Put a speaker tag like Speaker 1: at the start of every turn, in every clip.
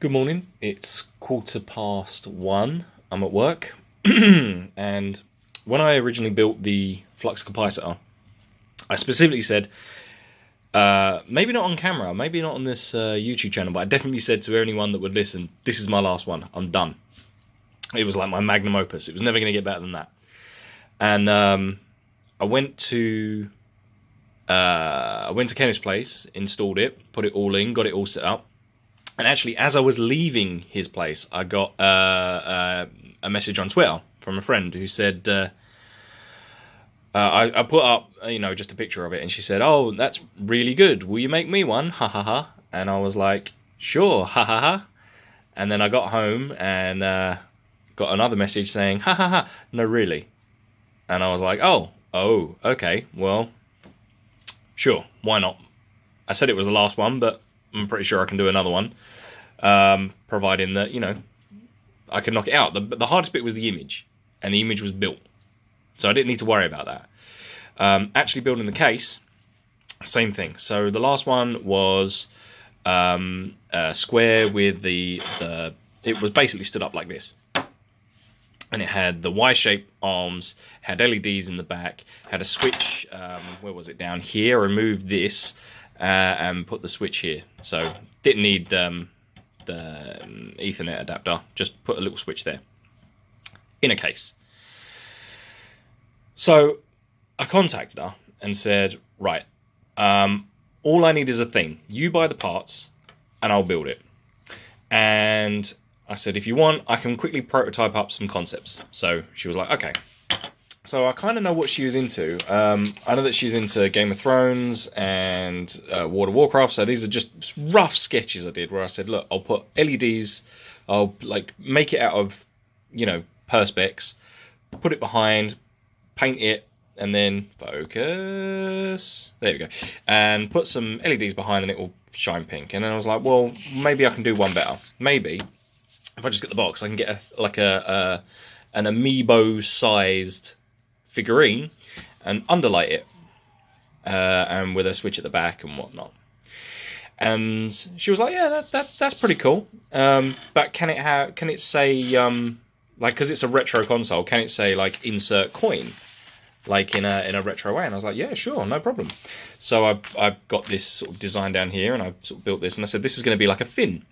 Speaker 1: Good morning. It's 1:15. I'm at work. And when I originally built the Flux CaPIcitor, I specifically said, maybe not on camera, maybe not on this YouTube channel, but I definitely said to anyone that would listen, this is my last one. I'm done. It was like my magnum opus. It was never going to get better than that. And I went to Kenneth's place, installed it, put it all in, got it all set up. And actually, as I was leaving his place, I got a message on Twitter from a friend who said, I put up, just a picture of it, and she said, "Oh, that's really good. Will you make me one? Ha ha ha." And I was like, "Sure, ha ha ha." And then I got home and got another message saying, "Ha ha ha, no, really." And I was like, oh, okay, well, sure, why not? I said it was the last one, but I'm pretty sure I can do another one, providing that, I can knock it out. The hardest bit was the image, and the image was built. So I didn't need to worry about that. Actually building the case, same thing. So the last one was square with it was basically stood up like this. And it had the Y-shaped arms, had LEDs in the back, had a switch, where was it, down here. I removed this and put the switch here. So didn't need the Ethernet adapter, just put a little switch there in a case. So I contacted her and said, right, all I need is a thing. You buy the parts and I'll build it. And I said, if you want, I can quickly prototype up some concepts. So she was like, okay. So I kind of know what she was into. I know that she's into Game of Thrones and World of Warcraft. So these are just rough sketches I did where I said, look, I'll put LEDs. I'll make it out of, perspex, put it behind, paint it, and then focus. There we go. And put some LEDs behind and it will shine pink. And then I was like, well, maybe I can do one better. Maybe if I just get the box, I can get an amiibo-sized figurine and underlight it, and with a switch at the back and whatnot. And she was like, "Yeah, that's pretty cool. But can it say because it's a retro console? Can it say insert coin, in a retro way?" And I was like, "Yeah, sure, no problem." So I got this sort of design down here, and I sort of built this, and I said, "This is going to be like a fin.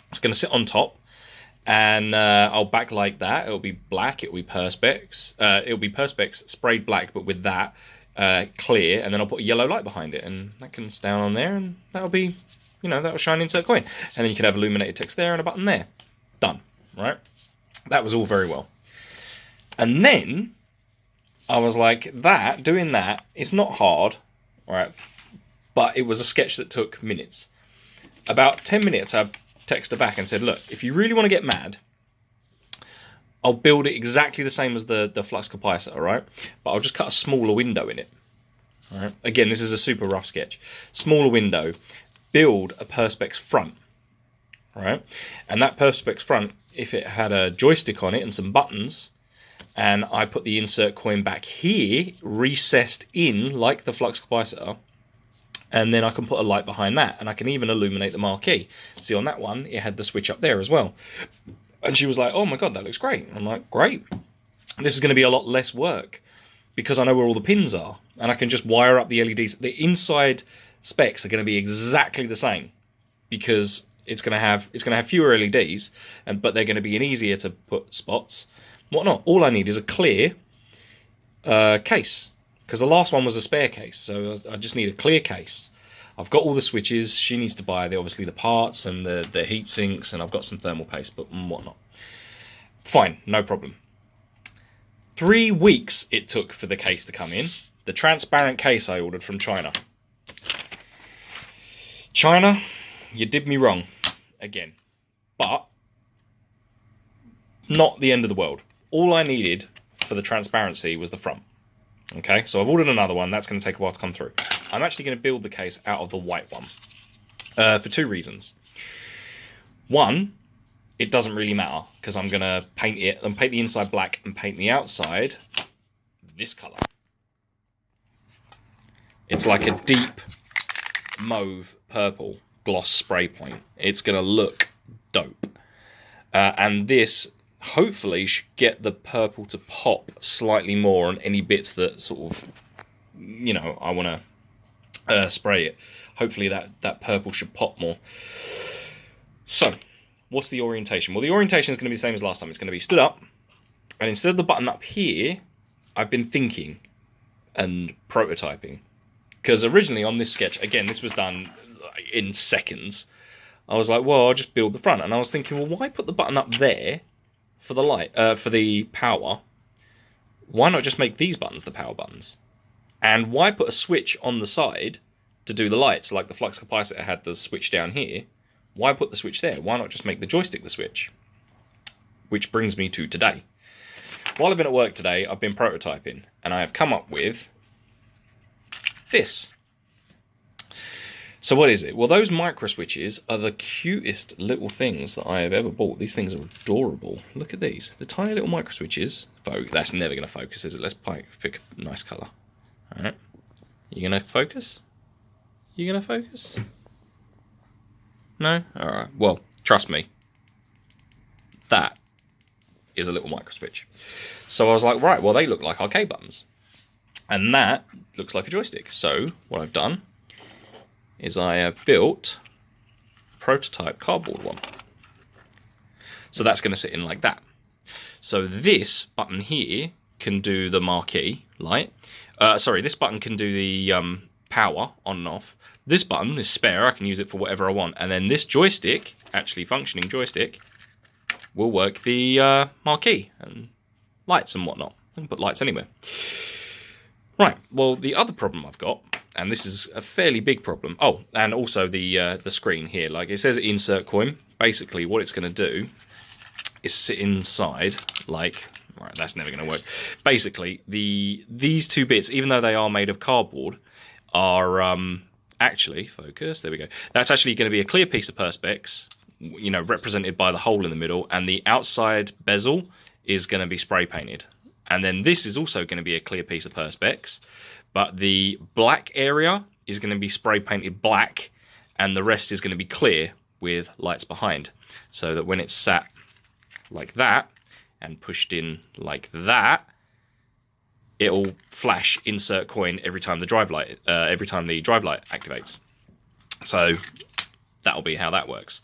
Speaker 1: It's going to sit on top." And I'll backlight that. It'll be black. It'll be perspex. It'll be perspex sprayed black, but with that clear. And then I'll put a yellow light behind it, and that can stay on there, and that'll be, that'll shine insert coin. And then you can have illuminated text there and a button there. Done. Right? That was all very well. And then I was like, doing that, it's not hard, right? But it was a sketch that took minutes. About 10 minutes, I texted her back and said, look, if you really want to get mad, I'll build it exactly the same as the Flux CaPIcitor, right? But I'll just cut a smaller window in it. All right? Again, this is a super rough sketch. Smaller window, build a perspex front, right? And that perspex front, if it had a joystick on it and some buttons, and I put the insert coin back here, recessed in like the Flux CaPIcitor, and then I can put a light behind that, and I can even illuminate the marquee. See, on that one, it had the switch up there as well. And she was like, oh my God, that looks great. I'm like, great. This is going to be a lot less work because I know where all the pins are, and I can just wire up the LEDs. The inside specs are going to be exactly the same because it's going to have fewer LEDs, but they're going to be easier to put spots, whatnot. All I need is a clear case. Because the last one was a spare case, so I just need a clear case. I've got all the switches. She needs to buy obviously the parts and the heat sinks, and I've got some thermal paste, but whatnot. Fine, no problem. 3 weeks it took for the case to come in. The transparent case I ordered from China. China, you did me wrong again, but not the end of the world. All I needed for the transparency was the front. Okay, so I've ordered another one. That's going to take a while to come through. I'm actually going to build the case out of the white one for 2 reasons. One, it doesn't really matter because I'm going to paint it and paint the inside black and paint the outside this color. It's like a deep mauve purple gloss spray paint. It's going to look dope. And this hopefully should get the purple to pop slightly more on any bits that sort of, you know, I want to spray it. Hopefully that purple should pop more. So, what's the orientation? Well, the orientation is going to be the same as last time. It's going to be stood up, and instead of the button up here, I've been thinking and prototyping. Because originally on this sketch, again, this was done in seconds. I was like, well, I'll just build the front. And I was thinking, well, why put the button up there for the light, for the power? Why not just make these buttons the power buttons? And why put a switch on the side to do the lights, like the Flux CaPIcitor had the switch down here? Why put the switch there? Why not just make the joystick the switch? Which brings me to today. While I've been at work today, I've been prototyping, and I have come up with this. So what is it? Well, those micro switches are the cutest little things that I have ever bought. These things are adorable. Look at these. The tiny little micro switches. That's never going to focus, is it? Let's pick a nice colour. All right. You going to focus? You going to focus? No? All right. Well, trust me. That is a little micro switch. So I was like, right, well, they look like arcade buttons. And that looks like a joystick. So what I've done is I have built a prototype cardboard one. So that's going to sit in like that. So this button here can do the marquee light. This button can do the power on and off. This button is spare. I can use it for whatever I want. And then this joystick, actually functioning joystick, will work the marquee and lights and whatnot. I can put lights anywhere. Right, well, the other problem I've got, and this is a fairly big problem. Oh, and also the screen here. Like it says insert coin. Basically, what it's going to do is sit inside like... Right, that's never going to work. Basically, these two bits, even though they are made of cardboard, are actually... Focus, there we go. That's actually going to be a clear piece of Perspex, you know, represented by the hole in the middle, and the outside bezel is going to be spray painted. And then this is also going to be a clear piece of Perspex, but the black area is going to be spray painted black, and the rest is going to be clear with lights behind, so that when it's sat like that and pushed in like that, it'll flash insert coin every time the drive light activates. So that'll be how that works.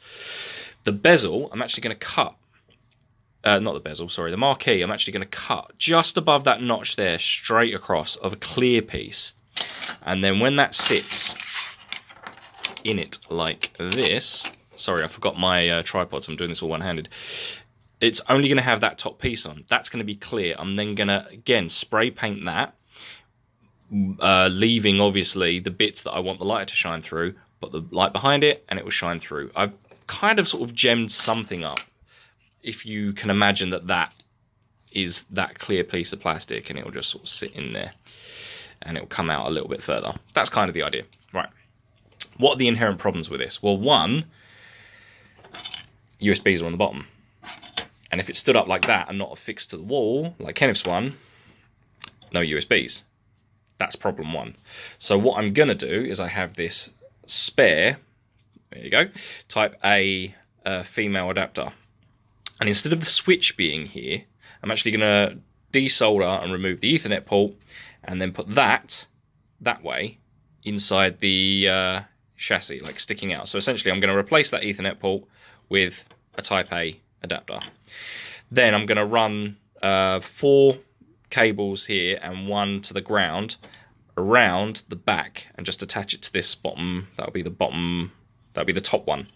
Speaker 1: The bezel, I'm actually going to cut. Not the bezel, sorry, the marquee, I'm actually going to cut just above that notch there, straight across, of a clear piece. And then when that sits in it like this, sorry, I forgot my tripod, so I'm doing this all one-handed. It's only going to have that top piece on. That's going to be clear. I'm then going to, again, spray paint that, leaving, obviously, the bits that I want the light to shine through, put the light behind it, and it will shine through. I've kind of sort of gemmed something up, if you can imagine that is that clear piece of plastic, and it will just sort of sit in there and it will come out a little bit further. That's kind of the idea. Right. What are the inherent problems with this? Well, one, USBs are on the bottom. And if it stood up like that and not affixed to the wall, like Kenneth's one, no USBs. That's problem one. So what I'm going to do is I have this spare, there you go, type A female adapter. And instead of the switch being here, I'm actually going to desolder and remove the Ethernet port, and then put that way inside the chassis, like sticking out. So essentially I'm going to replace that Ethernet port with a Type A adapter. Then I'm going to run 4 cables here and 1 to the ground around the back, and just attach it to this bottom. That'll be the bottom, that'll be the top one.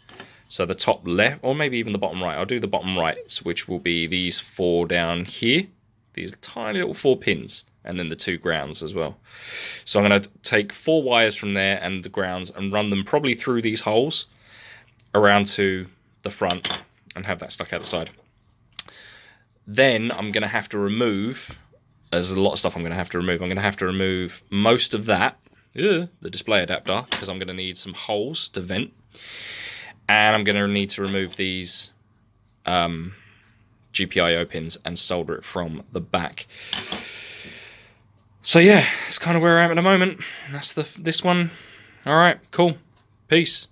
Speaker 1: So the top left, or maybe even the bottom right. I'll do the bottom right, which will be these 4 down here. These tiny little 4 pins, and then the 2 grounds as well. So I'm going to take 4 wires from there and the grounds and run them probably through these holes around to the front and have that stuck out the side. Then I'm going to have to remove, there's a lot of stuff I'm going to have to remove. I'm going to have to remove most of that, the display adapter, because I'm going to need some holes to vent. And I'm going to need to remove these GPIO pins and solder it from the back. So yeah, that's kind of where I am at the moment. That's this one. All right, cool. Peace.